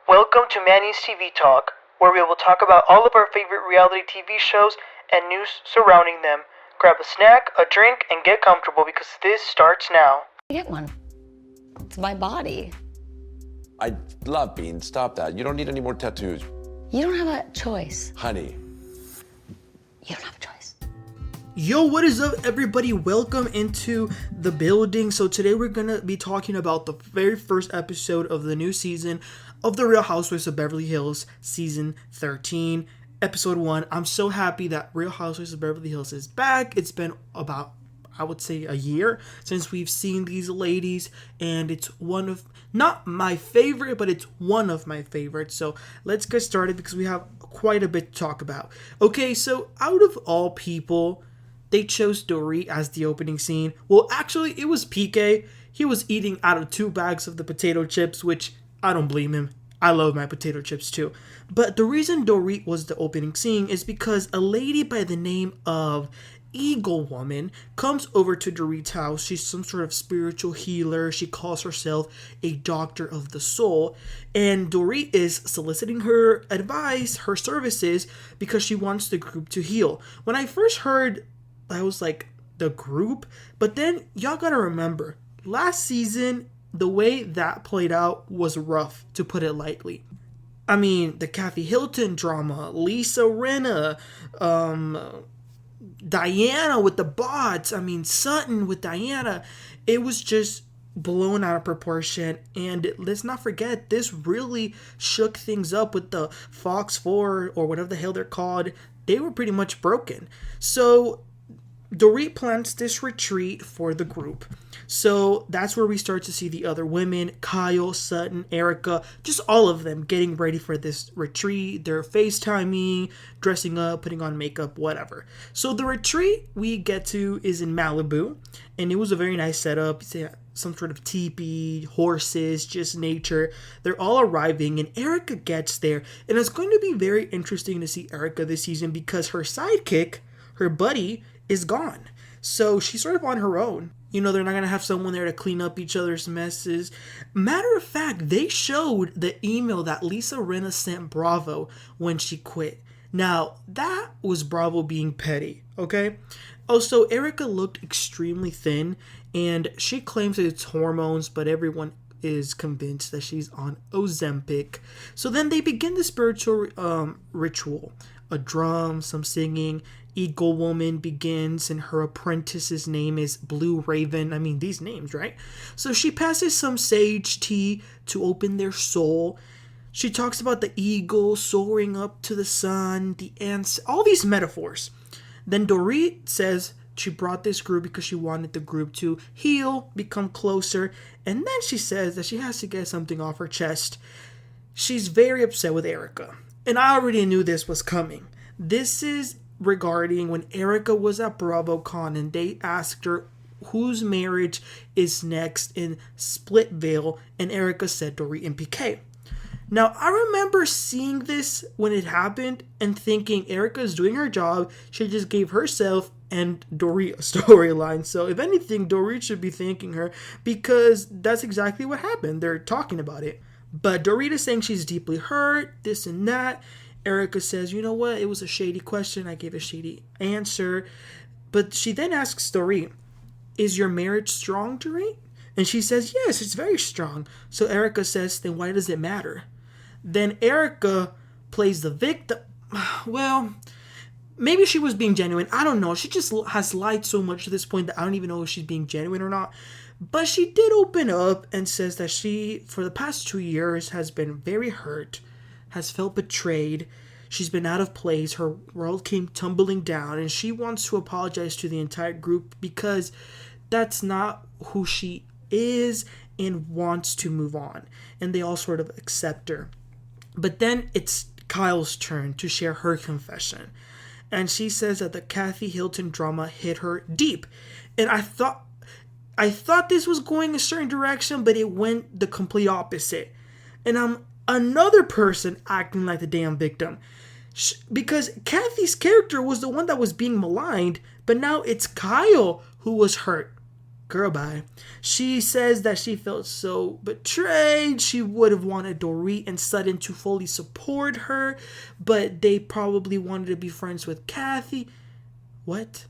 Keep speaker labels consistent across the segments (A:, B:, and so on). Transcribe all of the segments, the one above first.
A: Welcome to Manny's TV Talk, where we will talk about all of our favorite reality TV shows and news surrounding them. Grab a snack, a drink, and get comfortable because this starts now.
B: Get one. It's my body.
C: I love Bean. Stop that. You don't need any more tattoos.
B: You don't have a choice.
C: Honey.
B: You don't have a choice.
D: Yo, what is up, everybody? Welcome into the building. So today we're gonna be talking about the very first episode of the new season of The Real Housewives of Beverly Hills, season 13, episode 1. I'm so happy that Real Housewives of Beverly Hills is back. It's been about, I would say, a year since we've seen these ladies, and it's one of, not my favorite, but it's one of my favorites. So let's get started because we have quite a bit to talk about. Okay, so out of all people, they chose Dorit as the opening scene. Well, actually, it was PK. He was eating out of 2 bags of the potato chips, which I don't blame him. I love my potato chips too. But the reason Dorit was the opening scene is because a lady by the name of Eaglewoman comes over to Dorit's house. She's some sort of spiritual healer. She calls herself a doctor of the soul. And Dorit is soliciting her advice, her services, because she wants the group to heal. When I first heard, I was like, the group? But then y'all gotta remember, last season, the way that played out was rough, to put it lightly. I mean, the Kathy Hilton drama, Lisa Rinna, Diana with the bots, I mean, Sutton with Diana, it was just blown out of proportion. And let's not forget, this really shook things up with the Fox 4 or whatever the hell they're called. They were pretty much broken. So Dorit plans this retreat for the group. So that's where we start to see the other women, Kyle, Sutton, Erika, just all of them getting ready for this retreat. They're FaceTiming, dressing up, putting on makeup, whatever. So the retreat we get to is in Malibu, and it was a very nice setup. Some sort of teepee, horses, just nature. They're all arriving, and Erika gets there. And it's going to be very interesting to see Erika this season because her sidekick, her buddy, is gone. So she's sort of on her own. You know, they're not going to have someone there to clean up each other's messes. Matter of fact, they showed the email that Lisa Rinna sent Bravo when she quit. Now, that was Bravo being petty, okay? Also, Erika looked extremely thin, and she claims that it's hormones, but everyone is convinced that she's on Ozempic. So then they begin the spiritual ritual. A drum, some singing. Eaglewoman begins, and her apprentice's name is Blue Raven. I mean, these names, right? So she passes some sage tea to open their soul. She talks about the eagle soaring up to the sun, the ants, all these metaphors. Then Dorit says she brought this group because she wanted the group to heal, become closer, and then she says that she has to get something off her chest. She's very upset with Erika, and I already knew this was coming. This is regarding when Erika was at BravoCon and they asked her whose marriage is next in Splitville, and Erika said Dorit and PK. Now, I remember seeing this when it happened and thinking Erika's doing her job. She just gave herself and Dorit a storyline. So if anything, Dorit should be thanking her because that's exactly what happened. They're talking about it. But Dorit is saying she's deeply hurt, this and that. Erika says, you know what, it was a shady question, I gave a shady answer. But she then asks Dorit, is your marriage strong, Dorit? And she says, yes, it's very strong. So Erika says, then why does it matter? Then Erika plays the victim. Well, maybe she was being genuine. I don't know. She just has lied so much to this point that I don't even know if she's being genuine or not. But she did open up and says that she, for the past 2 years, has been very hurt, has felt betrayed. She's been out of place. Her world came tumbling down, and she wants to apologize to the entire group because that's not who she is and wants to move on. And they all sort of accept her. But then it's Kyle's turn to share her confession. And she says that the Kathy Hilton drama hit her deep. And I thought this was going a certain direction, but it went the complete opposite. And I'm another person acting like the damn victim. Because Kathy's character was the one that was being maligned, but now it's Kyle who was hurt. girl, bye. She says that she felt so betrayed. She would have wanted Dorit and Sutton to fully support her, but they probably wanted to be friends with Kathy. What?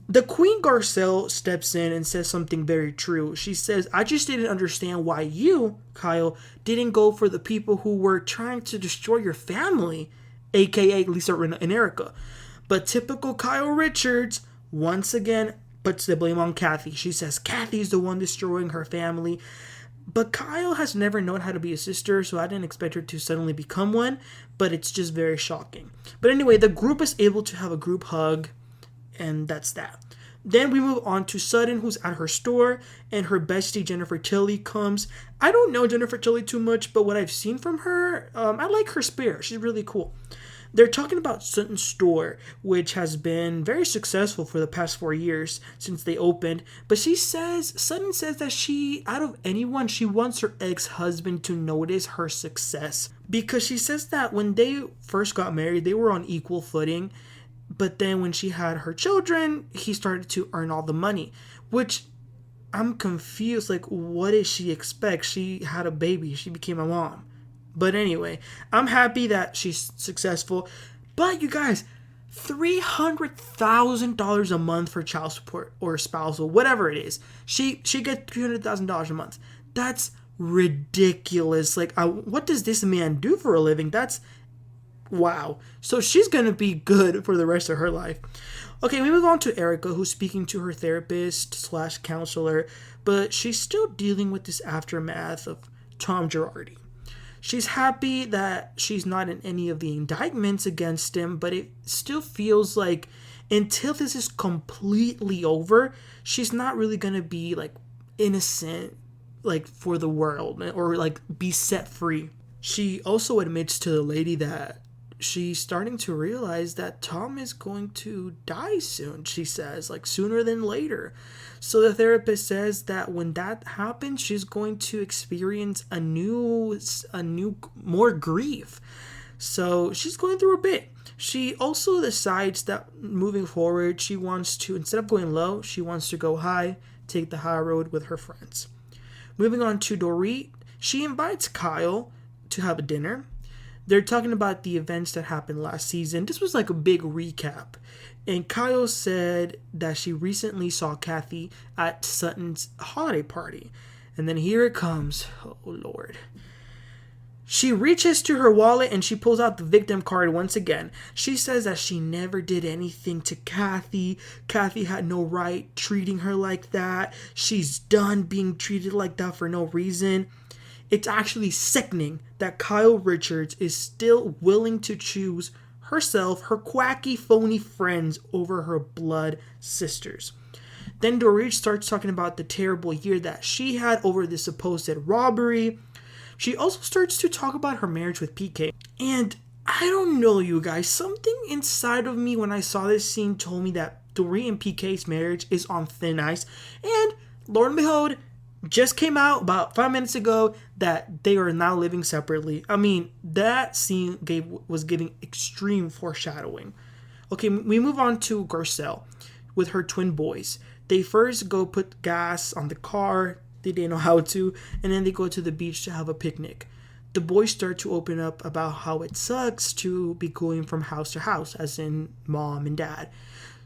D: The Queen Garcelle steps in and says something very true. She says, I just didn't understand why you, Kyle, didn't go for the people who were trying to destroy your family, aka Lisa, Rinna, and Erika. But typical Kyle Richards, once again, puts the blame on Kathy. She says Kathy's the one destroying her family. But Kyle has never known how to be a sister, so I didn't expect her to suddenly become one. But it's just very shocking. But anyway, the group is able to have a group hug, and that's that. Then we move on to Sutton, who's at her store, and her bestie Jennifer Tilly comes. I don't know Jennifer Tilly too much, but what I've seen from her, I like her spirit. She's really cool. They're talking about Sutton's store, which has been very successful for the past 4 years since they opened. But Sutton says that she, out of anyone, she wants her ex-husband to notice her success. Because she says that when they first got married, they were on equal footing. But then when she had her children, he started to earn all the money. Which, I'm confused. Like, what did she expect? She had a baby. She became a mom. But anyway, I'm happy that she's successful. But you guys, $300,000 a month for child support or spousal, whatever it is. She gets $300,000 a month. That's ridiculous. Like, what does this man do for a living? That's wow. So she's gonna be good for the rest of her life. Okay, we move on to Erika, who's speaking to her therapist / counselor, but she's still dealing with this aftermath of Tom Girardi. She's happy that she's not in any of the indictments against him, but it still feels like until this is completely over, she's not really gonna be like innocent, like for the world, or like be set free. She also admits to the lady that she's starting to realize that Tom is going to die soon, she says, like sooner than later. So the therapist says that when that happens, she's going to experience a new more grief. So she's going through a bit. She also decides that moving forward, she wants to, instead of going low, she wants to go high, take the high road with her friends. Moving on to Dorit, she invites Kyle to have a dinner. They're talking about the events that happened last season. This was like a big recap. And Kyle said that she recently saw Kathy at Sutton's holiday party. And then here it comes. Oh, Lord. She reaches to her wallet and she pulls out the victim card once again. She says that she never did anything to Kathy. Kathy had no right treating her like that. She's done being treated like that for no reason. It's actually sickening that Kyle Richards is still willing to choose herself, her quacky, phony friends over her blood sisters. Then Dorit starts talking about the terrible year that she had over the supposed robbery. She also starts to talk about her marriage with PK. And I don't know, you guys, something inside of me when I saw this scene told me that Dorit and PK's marriage is on thin ice. And lo and behold, just came out about 5 minutes ago that they are now living separately. I mean, that scene was giving extreme foreshadowing. Okay, we move on to Garcelle with her twin boys. They first go put gas on the car. They didn't know how to. And then they go to the beach to have a picnic. The boys start to open up about how it sucks to be going from house to house, as in mom and dad.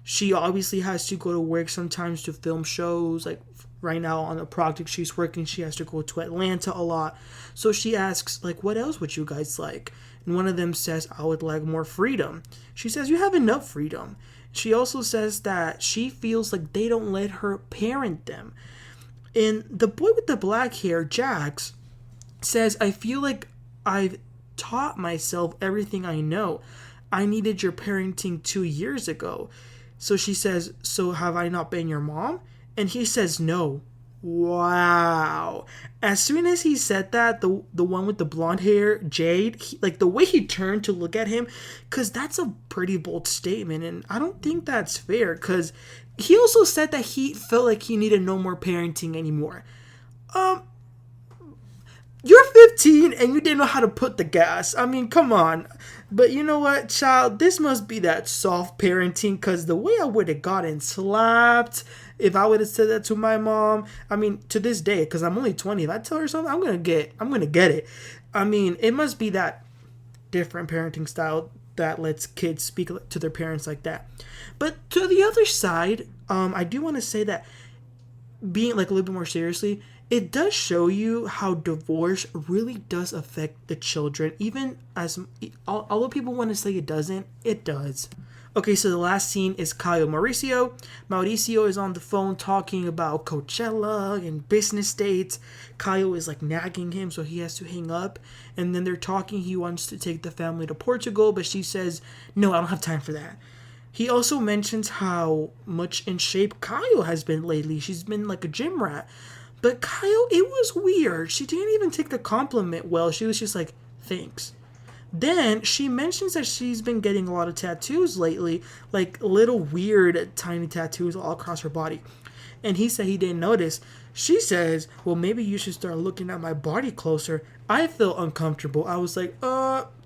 D: She obviously has to go to work sometimes to film shows. Like right now on the project she's working, she has to go to Atlanta a lot. So she asks, like, what else would you guys like? And one of them says, I would like more freedom. She says, you have enough freedom. She also says that she feels like they don't let her parent them. And the boy with the black hair, Jax, says, I feel like I've taught myself everything I know. I needed your parenting 2 years ago. So she says, so have I not been your mom? And he says no. Wow. As soon as he said that, the one with the blonde hair, Jade, like the way he turned to look at him, because that's a pretty bold statement. And I don't think that's fair, because he also said that he felt like he needed no more parenting anymore. You're 15 and you didn't know how to put the gas. I mean, come on. But you know what, child? This must be that soft parenting, because the way I would have gotten slapped if I would have said that to my mom. I mean, to this day, because I'm only 20. If I tell her something, I'm gonna get it. I mean, it must be that different parenting style that lets kids speak to their parents like that. But to the other side, I do want to say that, being like a little bit more seriously, it does show you how divorce really does affect the children. Even as, although people want to say it doesn't, it does. Okay, so the last scene is Kyle Mauricio. Mauricio is on the phone talking about Coachella and business dates. Kyle is like nagging him, so he has to hang up. And then they're talking. He wants to take the family to Portugal, but she says, no, I don't have time for that. He also mentions how much in shape Kyle has been lately. She's been like a gym rat. But Kyle, it was weird. She didn't even take the compliment well. She was just like, thanks. Then she mentions that she's been getting a lot of tattoos lately, like little weird tiny tattoos all across her body. And he said he didn't notice. She says, well, maybe you should start looking at my body closer. I feel uncomfortable. I was like,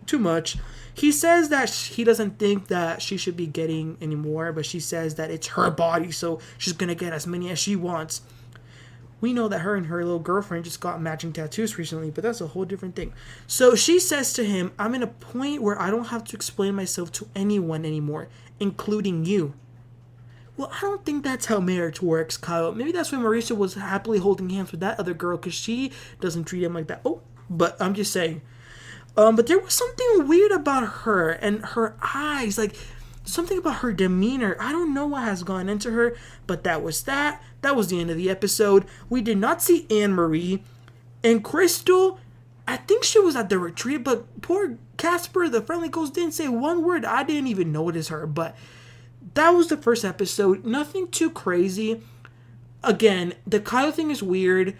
D: too much. He says that he doesn't think that she should be getting any more, but she says that it's her body, so she's going to get as many as she wants. We know that her and her little girlfriend just got matching tattoos recently, but that's a whole different thing. So she says to him, I'm in a point where I don't have to explain myself to anyone anymore, including you. Well, I don't think that's how marriage works, Kyle. Maybe that's why Mauricio was happily holding hands with that other girl, because she doesn't treat him like that. Oh, but I'm just saying. But there was something weird about her and her eyes, like something about her demeanor. I don't know what has gone into her, but that was that. That was the end of the episode. We did not see Annemarie. And Crystal, I think she was at the retreat, but poor Casper, the friendly ghost, didn't say one word. I didn't even notice her, but that was the first episode. Nothing too crazy. Again, the Kyle thing is weird.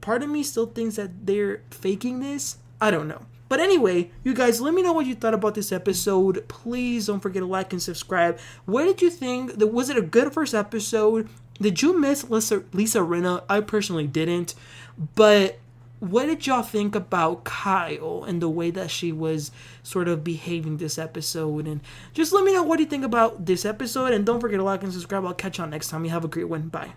D: Part of me still thinks that they're faking this. I don't know. But anyway, you guys, let me know what you thought about this episode. Please don't forget to like and subscribe. What did you think? Was it a good first episode? Did you miss Lisa Rinna? I personally didn't. But what did y'all think about Kyle and the way that she was sort of behaving this episode? And just let me know what you think about this episode. And don't forget to like and subscribe. I'll catch y'all next time. You have a great one. Bye.